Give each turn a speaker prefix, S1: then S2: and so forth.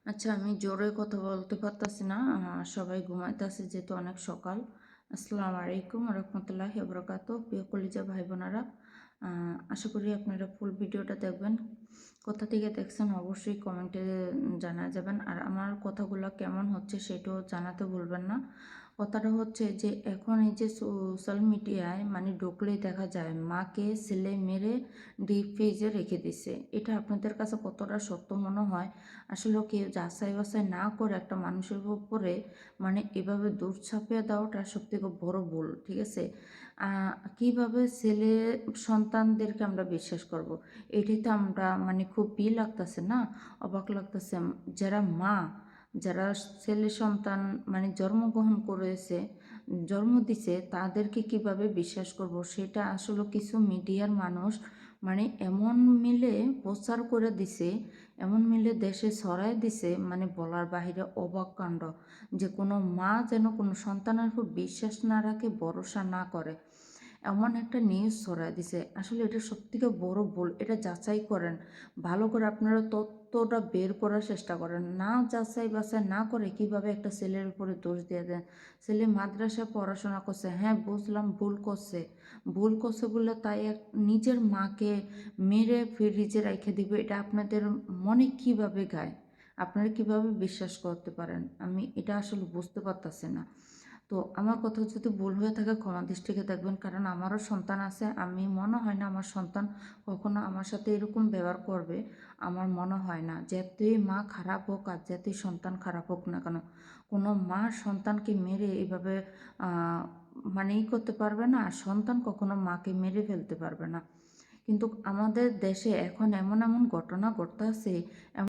S1: আচ্ছা, আমি জোরে কথা বলতে পারতাছি না। সবাই ঘুমাইতেছে যেহেতু অনেক সকাল। আসসালামু আলাইকুম রহমতুল্লাহি বরকাত। প্রিয় কলিজা ভাই বোনেরা, আশা করি আপনারা ফুল ভিডিওটা দেখবেন। কোথা থেকে দেখছেন অবশ্যই কমেন্টে জানা যাবেন। আর আমার কথাগুলো কেমন হচ্ছে সেটাও জানাতে ভুলবেন না। কথাটা হচ্ছে যে এখন এই যে সোশ্যাল মিডিয়ায় মানে ঢুকলেই দেখা যায় মাকে ছেলে মেরে ডিপ ফ্রিজে রেখে দিছে। এটা আপনাদের কাছে কতটা সত্য মনে হয়? আসলে কেউ যাচাই বাছাই না করে একটা মানুষের উপরে মানে এভাবে দোষ চাপিয়ে দেওয়াটা সবথেকে বড় ভুল, ঠিক আছে? কিভাবে ছেলে সন্তানদেরকে আমরা বিশ্বাস করব? এটাই তো আমরা মানে খুব লাগতেছে না, অবাক লাগতেছে। যারা মা, যারা ছেলে সন্তান মানে জন্মগ্রহণ করেছে, জন্ম দিছে, তাদেরকে কিভাবে বিশ্বাস করব? সেটা আসলে কিছু মিডিয়ার মানুষ মানে এমন মিলে প্রচার করে দিছে, এমন মিলে দেশে ছড়াই দিছে মানে বলার বাহিরে অবাক কাণ্ড। যে কোনো মা যেন কোনো সন্তানের উপর বিশ্বাস না রাখে, ভরসা না করে, এমন একটা নিউজ ছড়াই দিছে। আসলে এটা সবথেকে বড় ভুল। এটা যাচাই করেন, ভালো করে আপনারা তথ্যটা বের করার চেষ্টা করেন। না যাচাই বাছাই না করে কিভাবে একটা ছেলের উপরে দোষ দিয়ে দেন? ছেলে মাদ্রাসায় পড়াশোনা করছে, হ্যাঁ বুঝলাম ভুল করছে, ভুল করছে বলে তাই নিজের মাকে মেরে ফ্রিজে রেখে দিবে, এটা আপনাদের মনে কিভাবে গায়? আপনারা কিভাবে বিশ্বাস করতে পারেন? আমি এটা আসলে বুঝতে পারতাছি না। তো আমার কথা যদি ভুল হয়ে থাকে ক্ষমা দৃষ্টিতে দেখবেন, কারণ আমারও সন্তান আছে। আমি মনে হয় না আমার সন্তান কখনো আমার সাথে এরকম ব্যবহার করবে। আমার মনে হয় না। যতই মা খারাপ হোক আর যতই সন্তান খারাপ হোক না কেন, কোনো মা সন্তানকে মেরে এভাবে মানে করতে পারবে না, আর সন্তান কখনো মাকে মেরে ফেলতে পারবে না। কিন্তু আমাদের দেশে এখন এমন এমন ঘটনা ঘটতেছে,